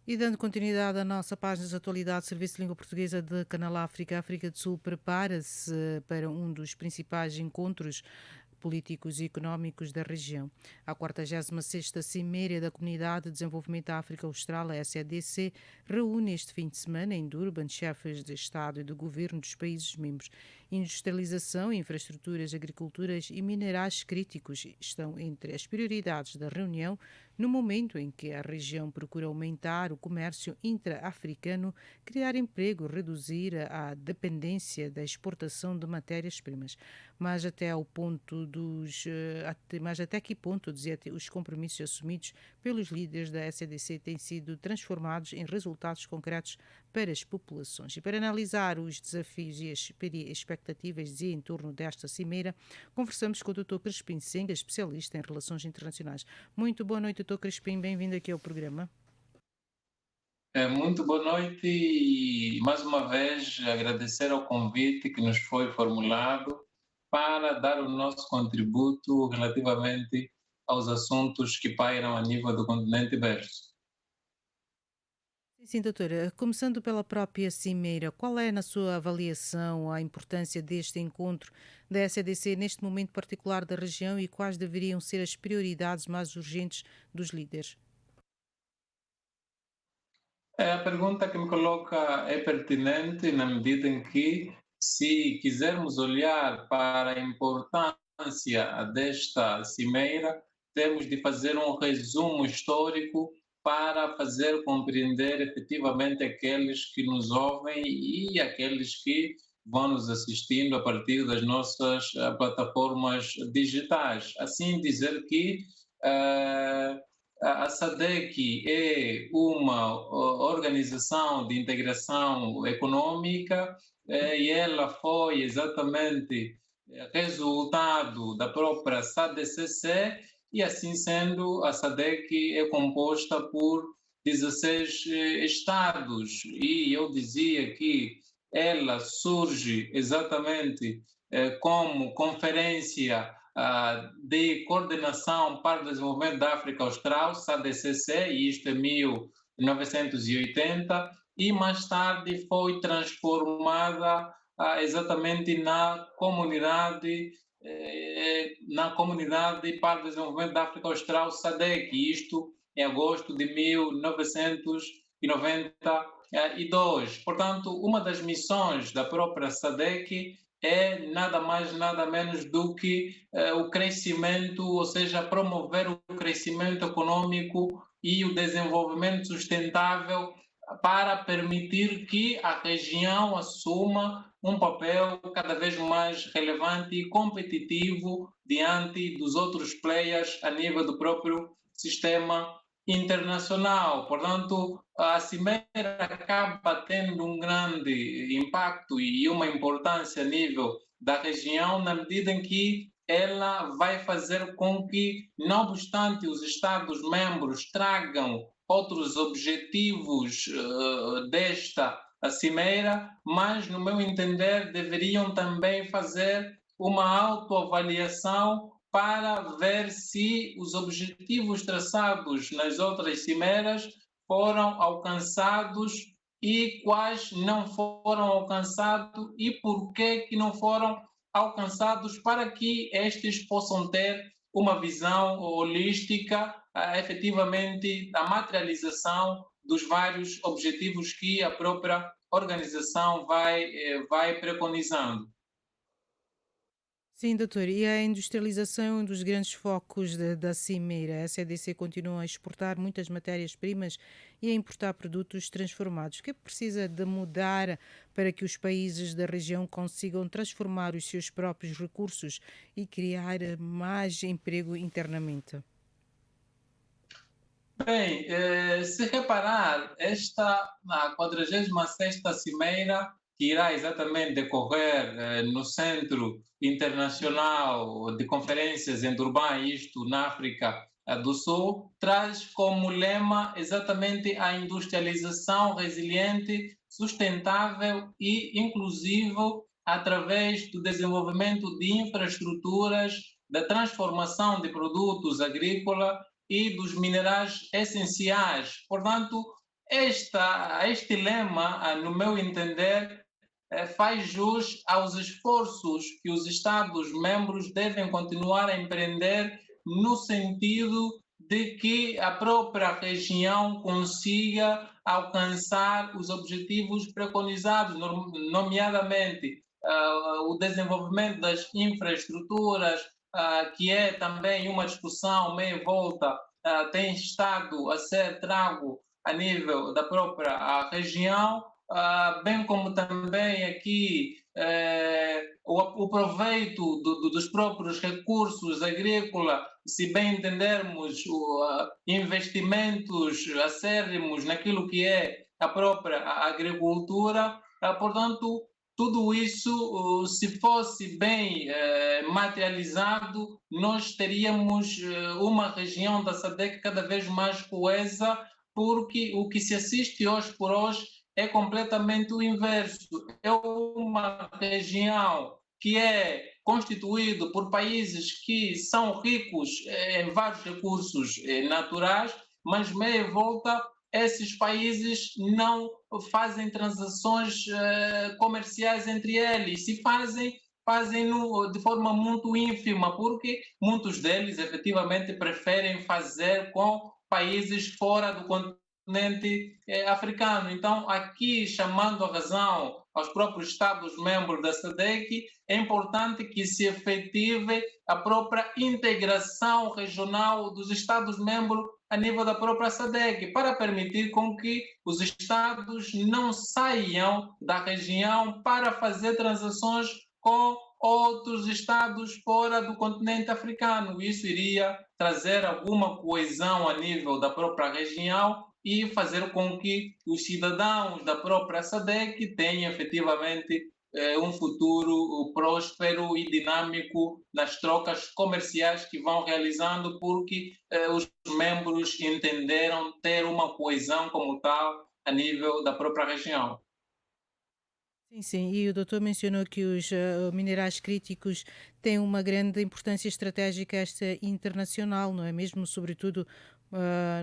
E dando continuidade à nossa página de atualidade, Serviço de Língua Portuguesa de Canal África, a África do Sul prepara-se para um dos principais encontros políticos e económicos da região. A 46ª Cimeira da Comunidade de Desenvolvimento da África Austral, a SADC, reúne este fim de semana em Durban chefes de Estado e de Governo dos países membros. Industrialização, infraestruturas, agriculturas e minerais críticos estão entre as prioridades da reunião, no momento em que a região procura aumentar o comércio intra-africano, criar emprego, reduzir a dependência da exportação de matérias-primas. Mas até que ponto, dizia, os compromissos assumidos pelos líderes da SADC têm sido transformados em resultados concretos para as populações. E para analisar os desafios e as expectativas, dizia, em torno desta cimeira, conversamos com o Dr. Crispim Senga, especialista em relações internacionais. Muito boa noite, Dr. Crispim, bem-vindo aqui ao programa. Muito boa noite e, mais uma vez, agradecer ao convite que nos foi formulado para dar o nosso contributo relativamente aos assuntos que pairam a nível do continente ibérico. Sim, doutora. Começando pela própria cimeira, qual é, na sua avaliação, a importância deste encontro da SADC neste momento particular da região e quais deveriam ser as prioridades mais urgentes dos líderes? A pergunta que me coloca é pertinente na medida em que, se quisermos olhar para a importância desta cimeira, temos de fazer um resumo histórico para fazer compreender efetivamente aqueles que nos ouvem e aqueles que vão nos assistindo a partir das nossas plataformas digitais. Assim dizer que a SADC é uma organização de integração econômica e ela foi exatamente resultado da própria SADCC e, assim sendo, a SADC é composta por 16 estados e eu dizia que ela surge exatamente como conferência de Coordenação para o Desenvolvimento da África Austral, SADCC, e isto é 1980, e mais tarde foi transformada exatamente na Comunidade para o Desenvolvimento da África Austral, SADC, isto em agosto de 1992. Portanto, uma das missões da própria SADC é nada mais, nada menos do que o crescimento, ou seja, promover o crescimento econômico e o desenvolvimento sustentável para permitir que a região assuma um papel cada vez mais relevante e competitivo diante dos outros players a nível do próprio sistema internacional. Portanto, a cimeira acaba tendo um grande impacto e uma importância a nível da região na medida em que ela vai fazer com que, não obstante os Estados-membros tragam outros objetivos desta cimeira, mas, no meu entender, deveriam também fazer uma autoavaliação para ver se os objetivos traçados nas outras cimeiras foram alcançados e quais não foram alcançados e por que não foram alcançados, para que estes possam ter uma visão holística, efetivamente, da materialização dos vários objetivos que a própria organização vai preconizando. Sim, doutor. E a industrialização é um dos grandes focos da cimeira. A SADC continua a exportar muitas matérias-primas e a importar produtos transformados. O que é que precisa de mudar para que os países da região consigam transformar os seus próprios recursos e criar mais emprego internamente? Bem, se reparar, a 46ª Cimeira, que irá exatamente decorrer no Centro Internacional de Conferências em Durban, isto na África do Sul, traz como lema exatamente a industrialização resiliente, sustentável e inclusivo através do desenvolvimento de infraestruturas, da transformação de produtos agrícolas e dos minerais essenciais. Portanto, este lema, no meu entender, faz jus aos esforços que os Estados-membros devem continuar a empreender no sentido de que a própria região consiga alcançar os objetivos preconizados, nomeadamente o desenvolvimento das infraestruturas, que é também uma discussão meia volta, tem estado a ser trago a nível da própria região, bem como também aqui o proveito dos próprios recursos agrícolas, se bem entendermos investimentos acérrimos naquilo que é a própria agricultura, portanto, tudo isso, se fosse bem materializado, nós teríamos uma região da SADC cada vez mais coesa, porque o que se assiste hoje por hoje é completamente o inverso. É uma região que é constituída por países que são ricos em vários recursos naturais, mas meia volta esses países não fazem transações comerciais entre eles. Se fazem, fazem-no de forma muito ínfima, porque muitos deles efetivamente preferem fazer com países fora do continente africano. Então, aqui, chamando a razão aos próprios Estados-membros da SADC, é importante que se efetive a própria integração regional dos Estados-membros a nível da própria SADC, para permitir com que os Estados não saiam da região para fazer transações com outros Estados fora do continente africano. Isso iria trazer alguma coesão a nível da própria região e fazer com que os cidadãos da própria SADC tenham efetivamente um futuro próspero e dinâmico nas trocas comerciais que vão realizando, porque os membros entenderam ter uma coesão como tal a nível da própria região. Sim, sim, e o doutor mencionou que os minerais críticos têm uma grande importância estratégica esta internacional, não é mesmo? Sobretudo,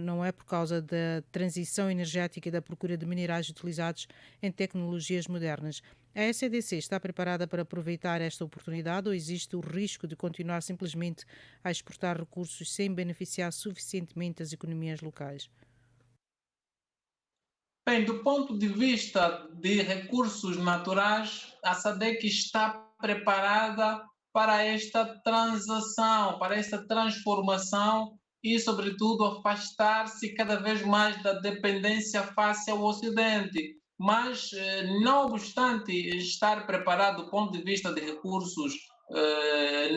não é por causa da transição energética e da procura de minerais utilizados em tecnologias modernas. A SADC está preparada para aproveitar esta oportunidade ou existe o risco de continuar simplesmente a exportar recursos sem beneficiar suficientemente as economias locais? Bem, do ponto de vista de recursos naturais, a SADC está preparada para esta transação, para esta transformação e, sobretudo, afastar-se cada vez mais da dependência face ao Ocidente. Mas, não obstante estar preparado do ponto de vista de recursos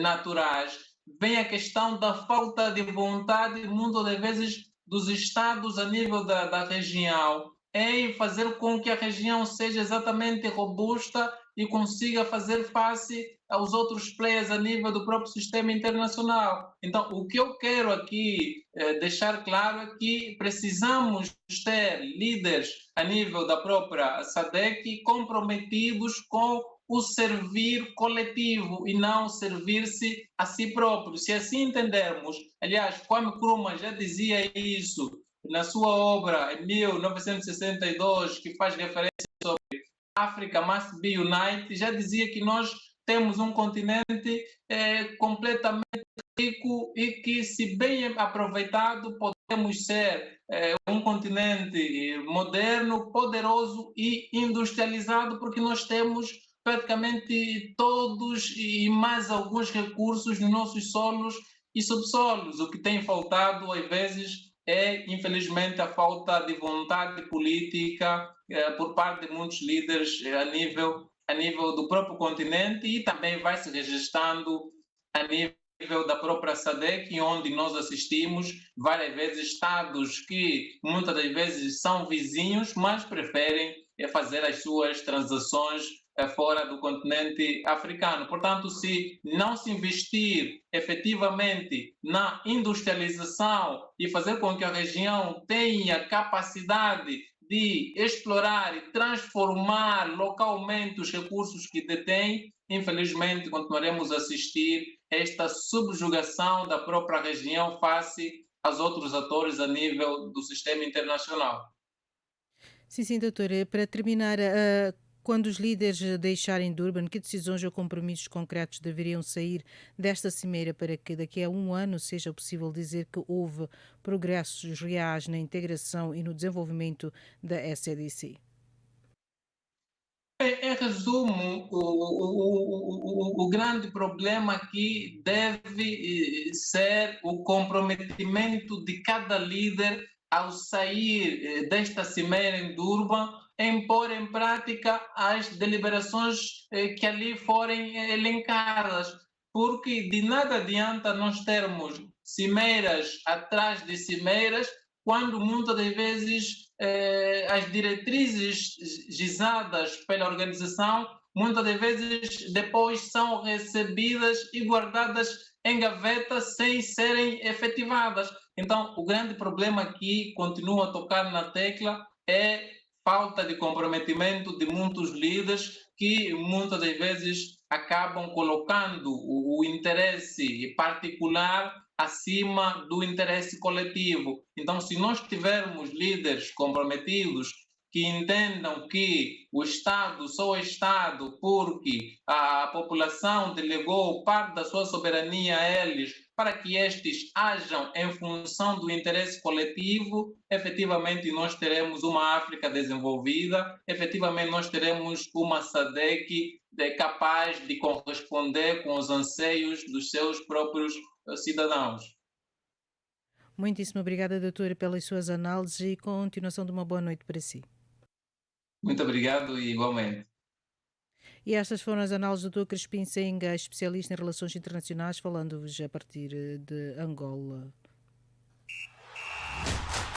naturais, vem a questão da falta de vontade, muitas das vezes, dos Estados a nível da região em fazer com que a região seja exatamente robusta e consiga fazer face aos outros players a nível do próprio sistema internacional. Então, o que eu quero aqui deixar claro é que precisamos ter líderes a nível da própria SADC comprometidos com o servir coletivo e não servir-se a si próprio. Se assim entendermos, aliás, Kwame Nkrumah já dizia isso na sua obra, em 1962, que faz referência sobre Africa Must Be United, já dizia que nós temos um continente completamente rico e que, se bem aproveitado, podemos ser um continente moderno, poderoso e industrializado, porque nós temos praticamente todos e mais alguns recursos nos nossos solos e subsolos. O que tem faltado, às vezes, é, infelizmente, a falta de vontade política por parte de muitos líderes a nível do próprio continente e também vai se registrando a nível da própria SADC, onde nós assistimos várias vezes estados que muitas das vezes são vizinhos, mas preferem fazer as suas transações fora do continente africano. Portanto, se não se investir efetivamente na industrialização e fazer com que a região tenha capacidade de explorar e transformar localmente os recursos que detém, infelizmente continuaremos a assistir esta subjugação da própria região face aos outros atores a nível do sistema internacional. Sim, sim, doutor. Para terminar, quando os líderes deixarem Durban, que decisões ou compromissos concretos deveriam sair desta cimeira para que daqui a um ano seja possível dizer que houve progressos reais na integração e no desenvolvimento da SADC? Em resumo, o grande problema aqui deve ser o comprometimento de cada líder ao sair desta cimeira em Durban em pôr em prática as deliberações que ali forem elencadas, porque de nada adianta nós termos cimeiras atrás de cimeiras quando muitas das vezes as diretrizes gizadas pela organização, muitas das vezes depois são recebidas e guardadas em gaveta sem serem efetivadas. Então, o grande problema aqui, continuo a tocar na tecla, é falta de comprometimento de muitos líderes que muitas das vezes acabam colocando o interesse particular acima do interesse coletivo. Então, se nós tivermos líderes comprometidos que entendam que o Estado só é Estado porque a população delegou parte da sua soberania a eles para que estes ajam em função do interesse coletivo, efetivamente nós teremos uma África desenvolvida, efetivamente nós teremos uma SADC capaz de corresponder com os anseios dos seus próprios cidadãos. Muitíssimo obrigada, doutora, pelas suas análises e continuação de uma boa noite para si. Muito obrigado e igualmente. E estas foram as análises do Dr. Crispim Senga, especialista em relações internacionais, falando-vos a partir de Angola.